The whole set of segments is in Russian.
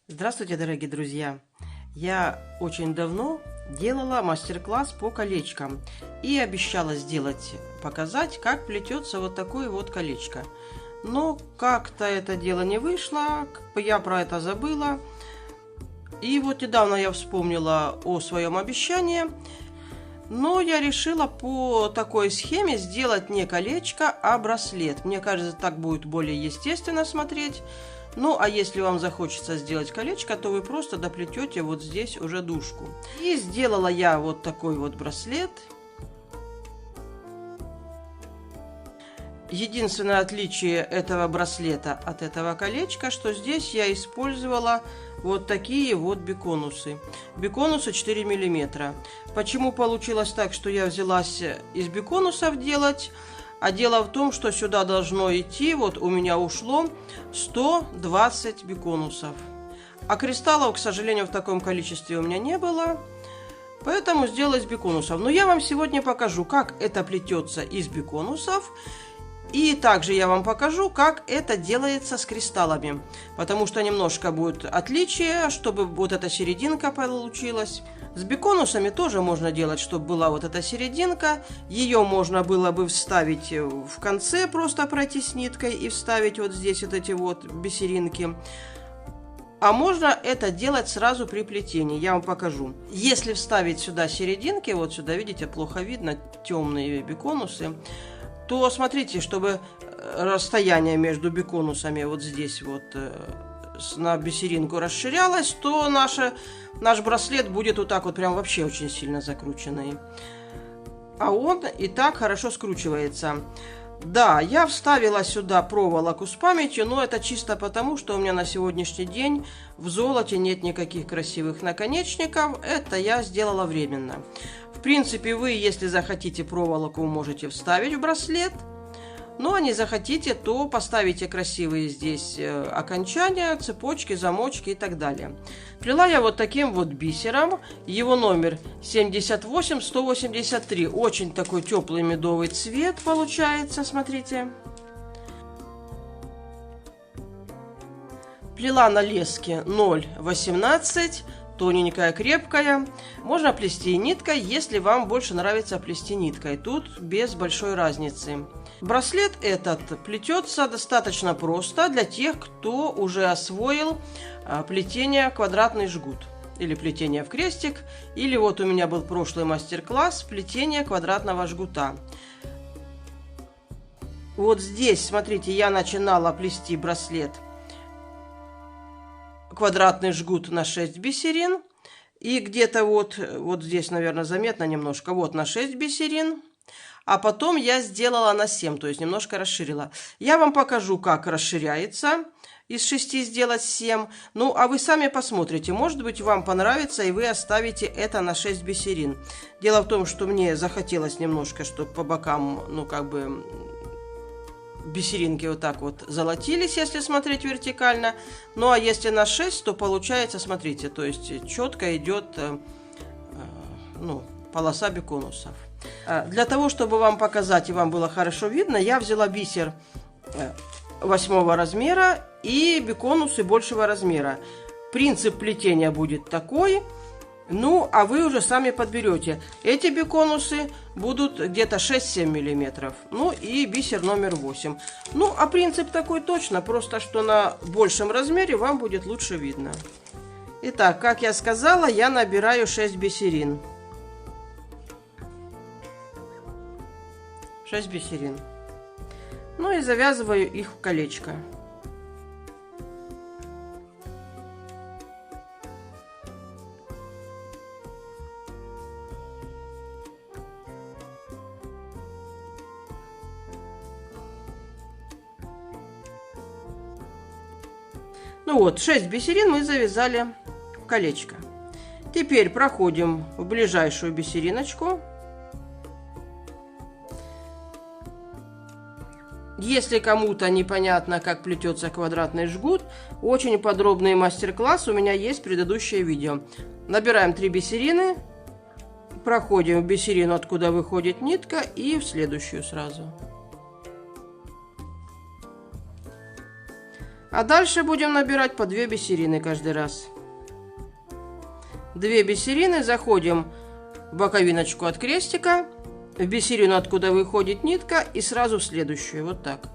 Здравствуйте, дорогие друзья! Я очень давно делала мастер-класс по колечкам и обещала показать, как плетется вот такое вот колечко. Но как-то это дело не вышло, я про это забыла. И вот недавно я вспомнила о своем обещании, но я решила по такой схеме сделать не колечко, а браслет. Мне кажется, так будет более естественно смотреть. Ну, а если вам захочется сделать колечко, то вы просто доплетете вот здесь уже дужку. И сделала я вот такой вот браслет. Единственное отличие этого браслета от этого колечка, что здесь я использовала вот такие вот биконусы. Биконусы 4 мм. Почему получилось так, что я взялась из биконусов делать? А дело в том, что сюда должно идти, вот у меня ушло 120 биконусов. А кристаллов, к сожалению, в таком количестве у меня не было. Поэтому сделала из биконусов. Но я вам сегодня покажу, как это плетется из биконусов. И также я вам покажу, как это делается с кристаллами. Потому что немножко будет отличие, чтобы вот эта серединка получилась. С биконусами тоже можно делать, чтобы была вот эта серединка. Ее можно было бы вставить в конце, просто пройтись ниткой и вставить вот здесь вот эти вот бисеринки. А можно это делать сразу при плетении. Я вам покажу. Если вставить сюда серединки, вот сюда, видите, плохо видно, темные биконусы, то смотрите, чтобы расстояние между биконусами вот здесь вот на бисеринку расширялось, то наш браслет будет вот так вот прям вообще очень сильно закрученный. А он и так хорошо скручивается. Да, я вставила сюда проволоку с памятью, но это чисто потому, что у меня на сегодняшний день в золоте нет никаких красивых наконечников. Это я сделала временно. В принципе, вы, если захотите проволоку, можете вставить в браслет. Ну, а не захотите, то поставите красивые здесь окончания, цепочки, замочки и так далее. Плела я вот таким вот бисером. Его номер 78183. Очень такой теплый медовый цвет получается, смотрите. Плела на леске 0,18. Тоненькая, крепкая. Можно плести ниткой, если вам больше нравится плести ниткой. Тут без большой разницы. Браслет этот плетется достаточно просто для тех, кто уже освоил плетение квадратный жгут. Или плетение в крестик. Или вот у меня был прошлый мастер-класс плетение квадратного жгута. Вот здесь, смотрите, я начинала плести браслет квадратный жгут на 6 бисерин. И где-то вот здесь, наверное, заметно немножко. Вот на 6 бисерин. А потом я сделала на 7, то есть немножко расширила. Я вам покажу, как расширяется из 6 сделать 7. Ну, а вы сами посмотрите. Может быть, вам понравится, и вы оставите это на 6 бисерин. Дело в том, что мне захотелось немножко, чтобы по бокам, ну, как бы бисеринки вот так вот золотились, если смотреть вертикально. Ну, а если на 6, то получается, смотрите, то есть четко идет, ну, полоса биконусов. Для того, чтобы вам показать и вам было хорошо видно, я взяла бисер 8 размера и биконусы большего размера. Принцип плетения будет такой. Ну, а вы уже сами подберете. Эти биконусы будут где-то 6-7 мм. Ну, и бисер номер 8. Ну, а принцип такой точно, просто что на большем размере вам будет лучше видно. Итак, как я сказала, я набираю 6 бисерин. 6 бисерин. Ну, и завязываю их в колечко. Ну вот, 6 бисерин мы завязали в колечко. Теперь проходим в ближайшую бисериночку. Если кому-то непонятно, как плетется квадратный жгут, очень подробный мастер-класс у меня есть, предыдущее видео. Набираем 3 бисерины, проходим в бисерину, откуда выходит нитка, и в следующую сразу. А дальше будем набирать по 2 бисерины каждый раз. 2 бисерины, заходим в боковиночку от крестика, в бисерину, откуда выходит нитка, и сразу в следующую. Вот так.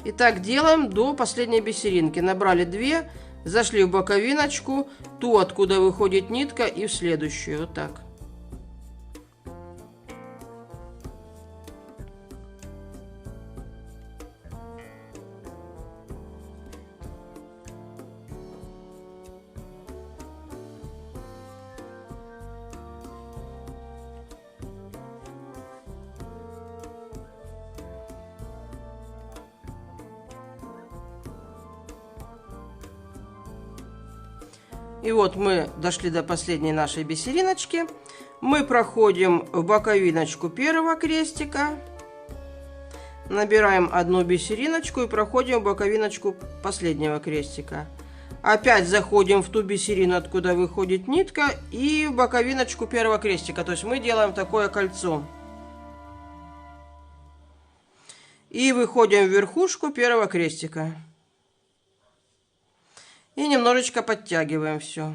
И так делаем до последней бисеринки. Набрали 2, зашли в боковиночку, ту, откуда выходит нитка, и в следующую. Вот так. И вот мы дошли до последней нашей бисериночки. Мы проходим в боковиночку первого крестика, набираем 1 бисериночку и проходим в боковиночку последнего крестика. Опять заходим в ту бисерину, откуда выходит нитка, и в боковиночку первого крестика. То есть мы делаем такое кольцо. И выходим в верхушку первого крестика. И немножечко подтягиваем все.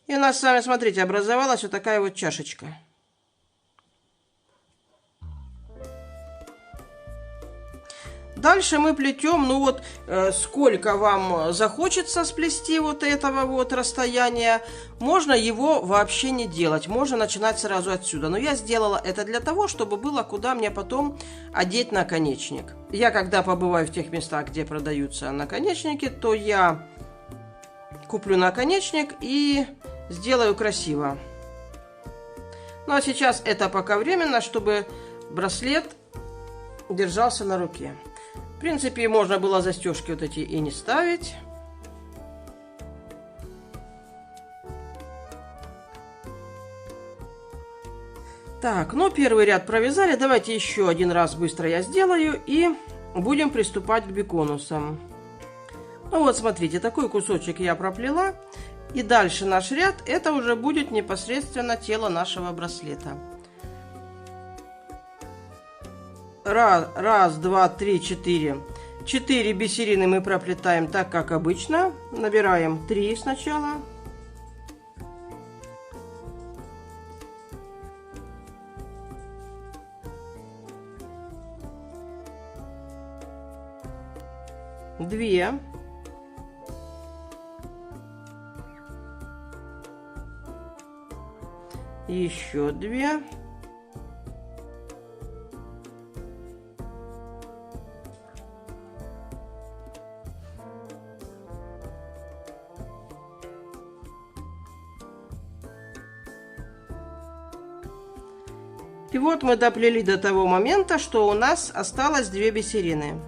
И у нас с вами, смотрите, образовалась вот такая вот чашечка. Дальше мы плетем, ну вот, сколько вам захочется сплести вот этого вот расстояния. Можно его вообще не делать, можно начинать сразу отсюда. Но я сделала это для того, чтобы было куда мне потом одеть наконечник. Я когда побываю в тех местах, где продаются наконечники, то я куплю наконечник и сделаю красиво. Ну а сейчас это пока временно, чтобы браслет держался на руке. В принципе, можно было застежки вот эти и не ставить. Так, ну первый ряд провязали. Давайте еще один раз быстро я сделаю и будем приступать к биконусам. Ну вот, смотрите, такой кусочек я проплела. И дальше наш ряд, это уже будет непосредственно тело нашего браслета. Раз, два, три, 4. 4 бисерины мы проплетаем так, как обычно. Набираем 3 сначала. Две. Еще 2. И вот мы доплели до того момента, что у нас осталось 2 бисерины.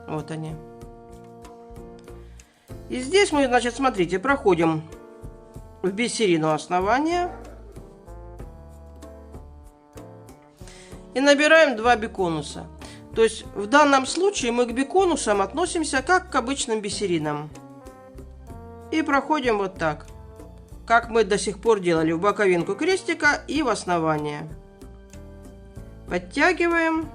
Вот они. И здесь мы, значит, смотрите, проходим в бисерину основания и набираем 2 биконуса. То есть в данном случае мы к биконусам относимся как к обычным бисеринам. И проходим вот так, как мы до сих пор делали в боковинку крестика и в основание. Подтягиваем.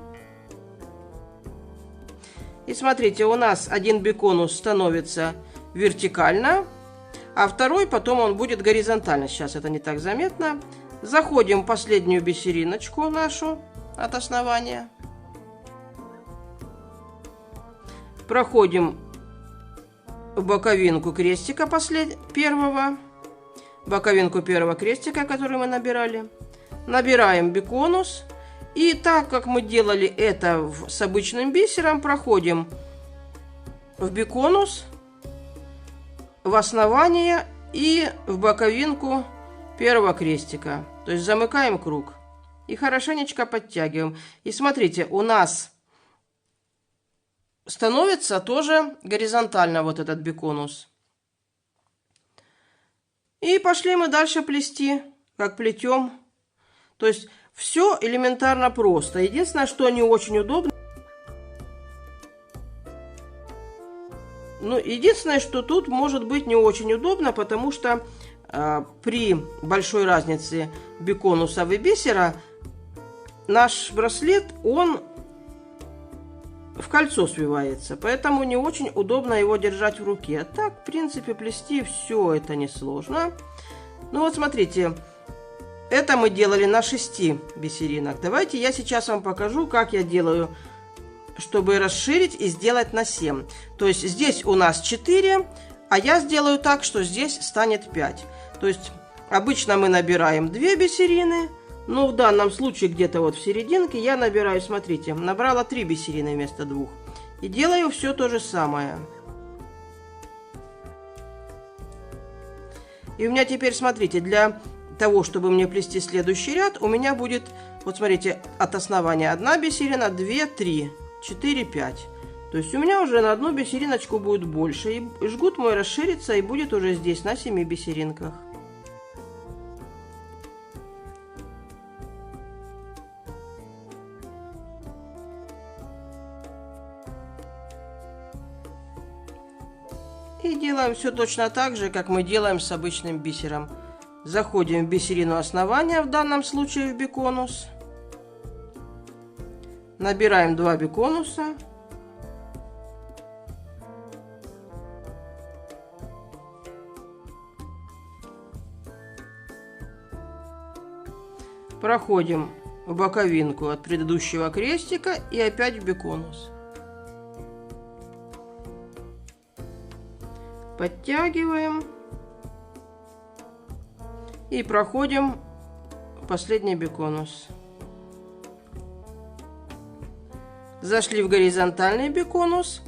И смотрите, у нас один биконус становится вертикально, а второй потом он будет горизонтально. Сейчас это не так заметно. Заходим в последнюю бисериночку нашу от основания. Проходим в боковинку крестика первого. Боковинку первого крестика, который мы набирали. Набираем биконус. И так как мы делали это с обычным бисером, проходим в биконус, в основание и в боковинку первого крестика. То есть замыкаем круг и хорошенечко подтягиваем. И смотрите, у нас становится тоже горизонтально вот этот биконус. И пошли мы дальше плести, как плетем. То есть все элементарно просто. Единственное, что не очень удобно. Ну, единственное, что тут может быть не очень удобно, потому что при большой разнице биконусов и бисера наш браслет, он в кольцо свивается, поэтому не очень удобно его держать в руке. А так, в принципе, плести все это несложно. Ну вот смотрите, это мы делали на 6 бисеринок. Давайте я сейчас вам покажу, как я делаю, чтобы расширить и сделать на 7. То есть здесь у нас 4, а я сделаю так, что здесь станет 5. То есть обычно мы набираем 2 бисерины, но в данном случае где-то вот в серединке я набираю, смотрите, набрала 3 бисерины вместо 2. И делаю все то же самое. И у меня теперь, смотрите, для того, чтобы мне плести следующий ряд, у меня будет, вот смотрите, от основания 1 бисерина, 2, 3, 4, 5. То есть у меня уже на одну бисериночку будет больше. И жгут мой расширится и будет уже здесь на 7 бисеринках. И делаем все точно так же, как мы делаем с обычным бисером. Заходим в бисерину основания, в данном случае в биконус. Набираем 2 биконуса. Проходим в боковинку от предыдущего крестика и опять в биконус. Подтягиваем и проходим последний биконус. Зашли в горизонтальный биконус,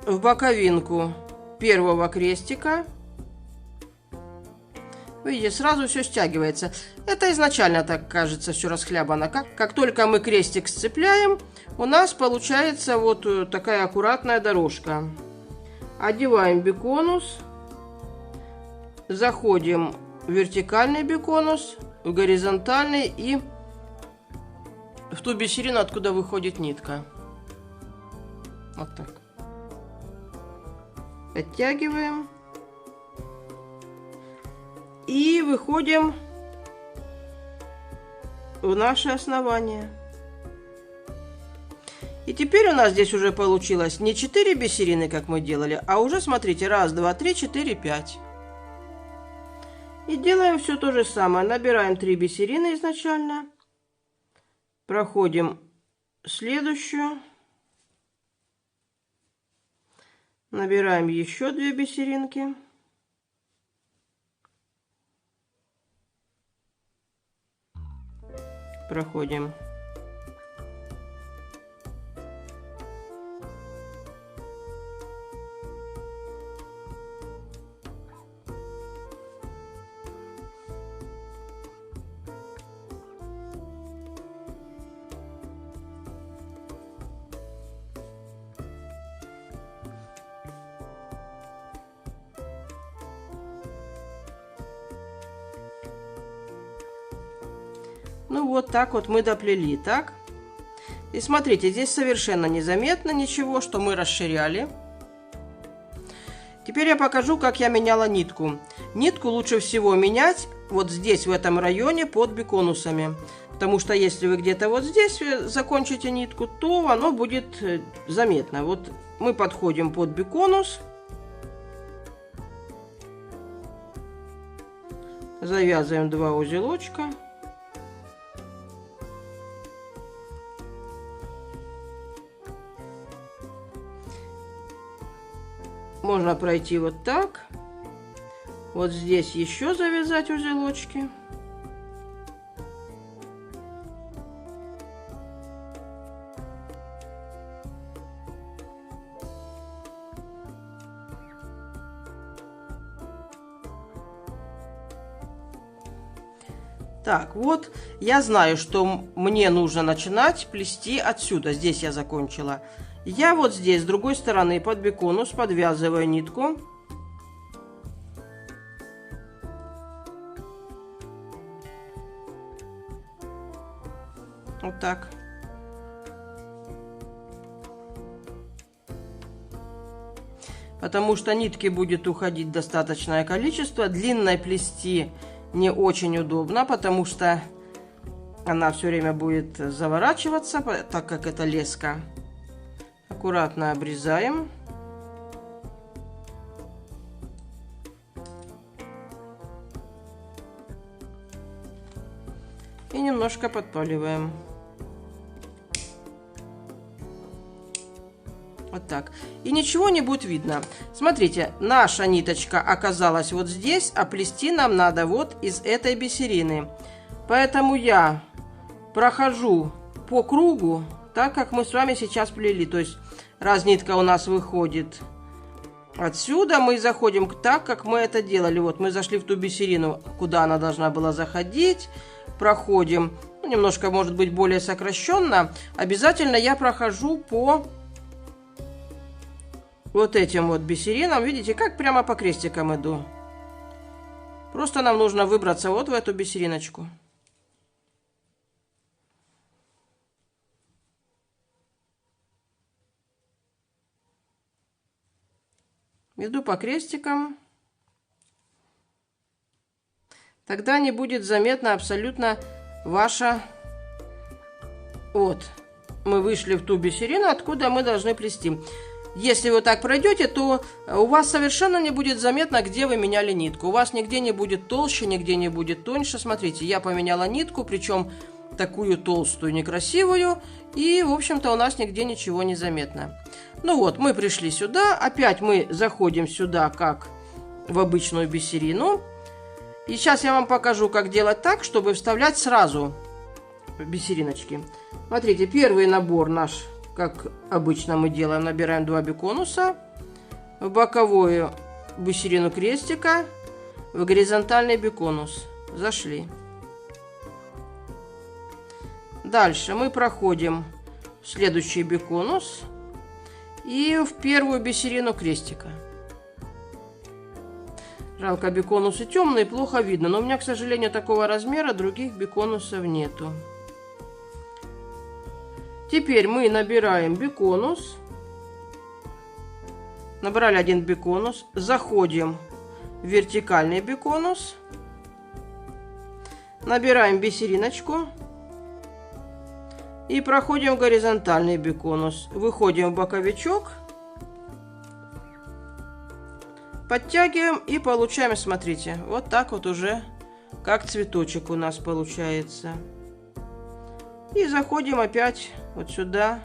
в боковинку первого крестика. Видите, сразу все стягивается. Это изначально так кажется все расхлябано. Как только мы крестик сцепляем, у нас получается вот такая аккуратная дорожка. Одеваем биконус, заходим в вертикальный биконус, в горизонтальный и в ту бисерину, откуда выходит нитка. Вот так. Подтягиваем. И выходим в наше основание. И теперь у нас здесь уже получилось не 4 бисерины, как мы делали, а уже, смотрите, 1, 2, 3, 4, 5. И делаем все то же самое. Набираем 3 бисерины изначально. Проходим следующую. Набираем еще 2 бисеринки. Проходим. Ну вот так вот мы доплели, так? И смотрите, здесь совершенно незаметно ничего, что мы расширяли. Теперь я покажу, как я меняла нитку. Нитку лучше всего менять вот здесь, в этом районе, под биконусами. Потому что если вы где-то вот здесь закончите нитку, то оно будет заметно. Вот мы подходим под биконус. Завязываем 2 узелочка. Можно пройти вот так. Вот здесь еще завязать узелочки. Так, вот я знаю, что мне нужно начинать плести отсюда. Здесь я закончила. Я вот здесь, с другой стороны, под биконус подвязываю нитку. Вот так. потому что нитки будет уходить достаточное количество. Длинной плести не очень удобно, потому что она все время будет заворачиваться, так как это леска. Аккуратно обрезаем. И немножко подпаливаем. Вот так. И ничего не будет видно. Смотрите, наша ниточка оказалась вот здесь, а плести нам надо вот из этой бисерины. Поэтому я прохожу по кругу, так как мы с вами сейчас плели. То есть, раз нитка у нас выходит отсюда, мы заходим так, как мы это делали. Вот мы зашли в ту бисерину, куда она должна была заходить. Проходим, ну, немножко, может быть, более сокращенно. Обязательно я прохожу по вот этим вот бисеринам. Видите, как прямо по крестикам иду. Просто нам нужно выбраться вот в эту бисериночку. Иду по крестикам. Тогда не будет заметно абсолютно ваша... Вот, мы вышли в ту бисерину, откуда мы должны плести. Если вы так пройдете, то у вас совершенно не будет заметно, где вы меняли нитку. У вас нигде не будет толще, нигде не будет тоньше. Смотрите, я поменяла нитку, причем такую толстую, некрасивую. И, в общем-то, у нас нигде ничего не заметно. Ну вот, мы пришли сюда. Опять мы заходим сюда, как в обычную бисерину. И сейчас я вам покажу, как делать так, чтобы вставлять сразу бисериночки. Смотрите, первый набор наш, как обычно мы делаем, набираем 2 биконуса, в боковую бисерину крестика, в горизонтальный биконус. Зашли. Дальше мы проходим в следующий биконус и в первую бисерину крестика. Жалко, биконусы темные, плохо видно. Но у меня, к сожалению, такого размера других биконусов нету. Теперь мы набираем биконус. Набрали 1 биконус. Заходим в вертикальный биконус. Набираем бисериночку. И проходим в горизонтальный биконус. Выходим в боковичок. Подтягиваем и получаем, смотрите, вот так вот уже, как цветочек у нас получается. И заходим опять вот сюда,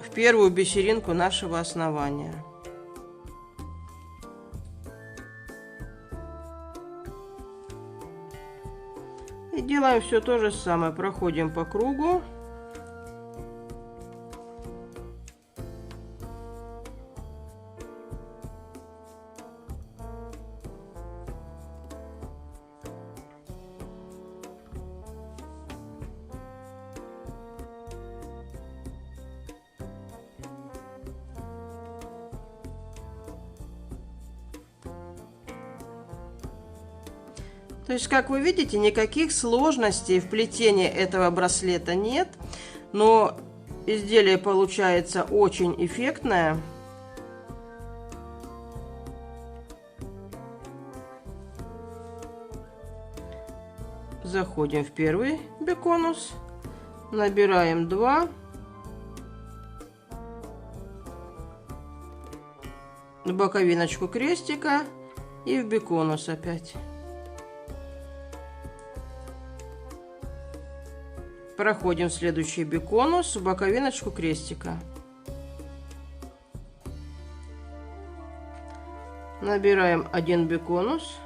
в первую бисеринку нашего основания. И делаем все то же самое, проходим по кругу. То есть, как вы видите, никаких сложностей в плетении этого браслета нет, но изделие получается очень эффектное. Заходим в первый биконус, набираем 2, в боковиночку крестика и в биконус опять. Проходим в следующий биконус, в боковиночку крестика. Набираем 1 биконус.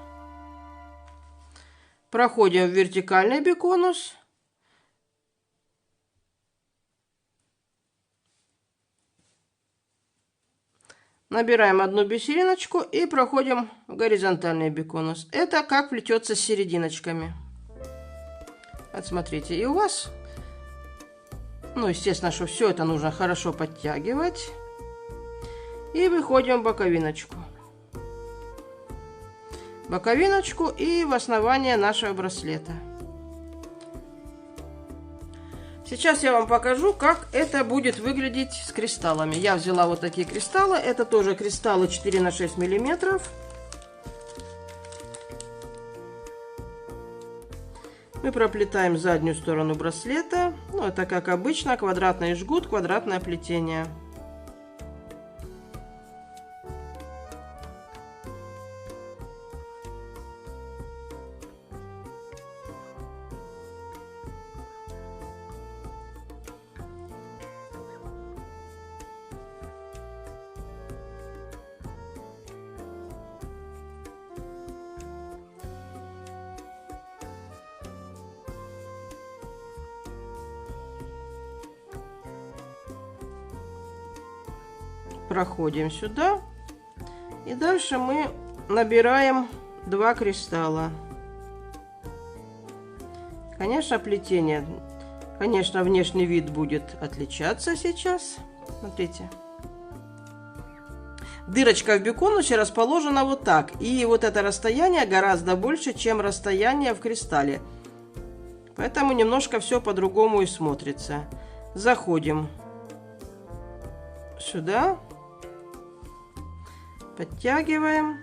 Проходим в вертикальный биконус. Набираем 1 бисериночку и проходим в горизонтальный биконус. Это как плетется с серединочками. Вот смотрите, и у вас... Ну, естественно, что все это нужно хорошо подтягивать. И выходим в боковиночку. Боковиночку и в основание нашего браслета. Сейчас я вам покажу, как это будет выглядеть с кристаллами. Я взяла вот такие кристаллы. Это тоже кристаллы 4 на 6 миллиметров. Мы проплетаем заднюю сторону браслета. Ну, это как обычно, квадратный жгут, квадратное плетение. Проходим сюда. И дальше мы набираем 2 кристалла. Конечно, плетение, конечно, внешний вид будет отличаться сейчас. Смотрите. Дырочка в биконусе расположена вот так. И вот это расстояние гораздо больше, чем расстояние в кристалле. Поэтому немножко все по-другому и смотрится. Заходим сюда. Подтягиваем,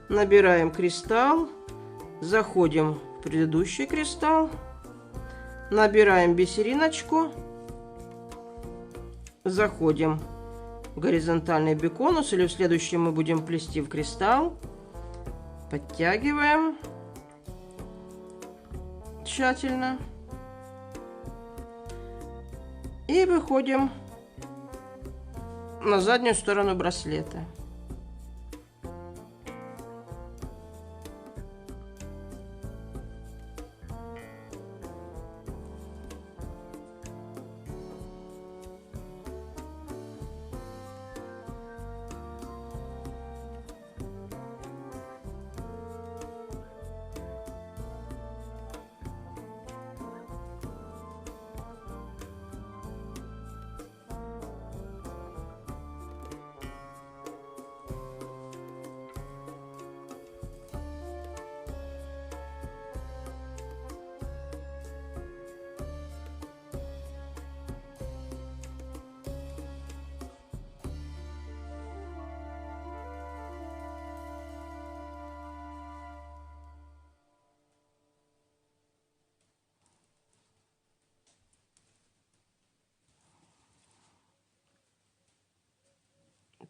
набираем кристалл, заходим в предыдущий кристалл, набираем бисериночку, заходим в горизонтальный биконус, или в следующем мы будем плести в кристалл, подтягиваем тщательно и выходим на заднюю сторону браслета.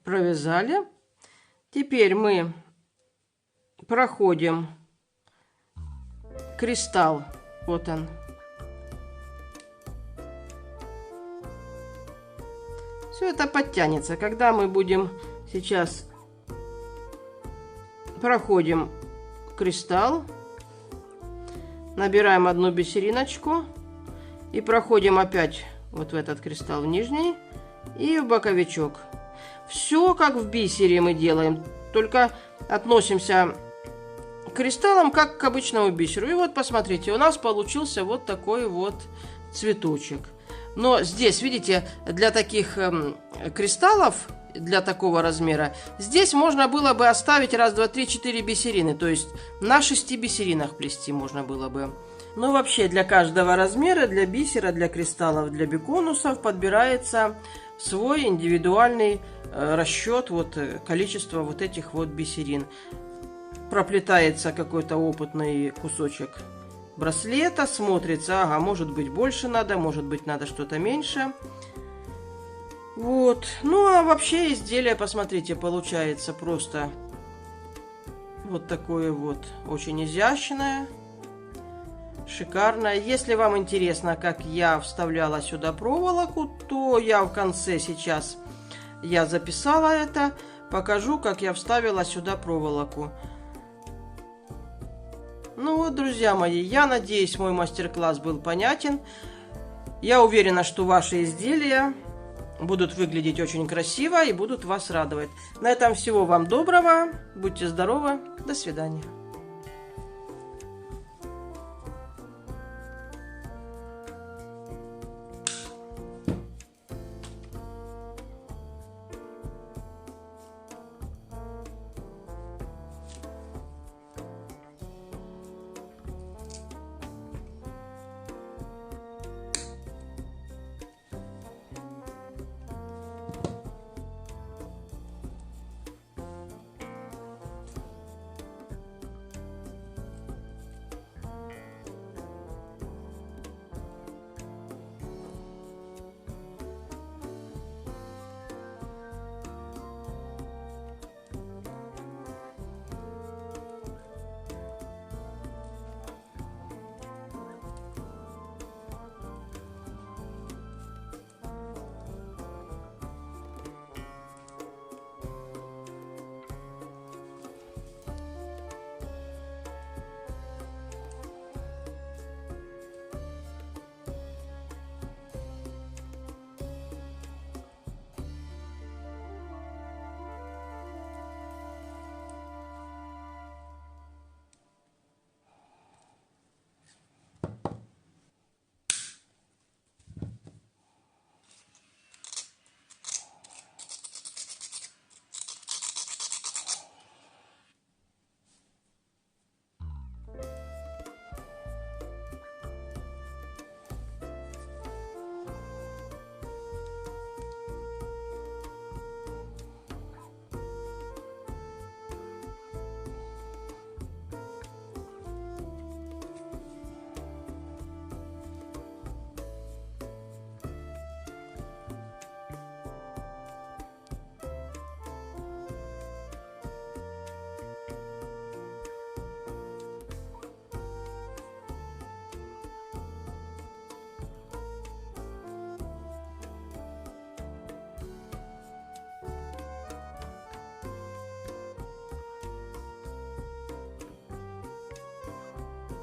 Провязали. Теперь мы проходим кристалл. Вот он. Все это подтянется. Когда мы будем сейчас проходим кристалл, набираем одну бисериночку и проходим опять вот в этот кристалл в нижний и в боковичок. Все как в бисере мы делаем, только относимся к кристаллам как к обычному бисеру. И вот посмотрите, у нас получился вот такой вот цветочек. Но здесь, видите, для таких кристаллов, для такого размера, здесь можно было бы оставить 1, 2, 3, 4 бисерины. То есть на 6 бисеринах плести можно было бы. Но вообще для каждого размера, для бисера, для кристаллов, для биконусов подбирается свой индивидуальный расчет количества вот этих вот бисерин. Проплетается какой-то опытный кусочек браслета, смотрится, ага, может быть больше надо, может быть надо что-то меньше. Вот. Ну а вообще изделие, посмотрите, получается просто вот такое вот очень изящное, шикарное. Если вам интересно, как я вставляла сюда проволоку, то я в конце сейчас я записала это, покажу, как я вставила сюда проволоку. Ну вот, друзья мои, я надеюсь, мой мастер-класс был понятен. Я уверена, что ваши изделия будут выглядеть очень красиво и будут вас радовать. На этом всего вам доброго, будьте здоровы, до свидания.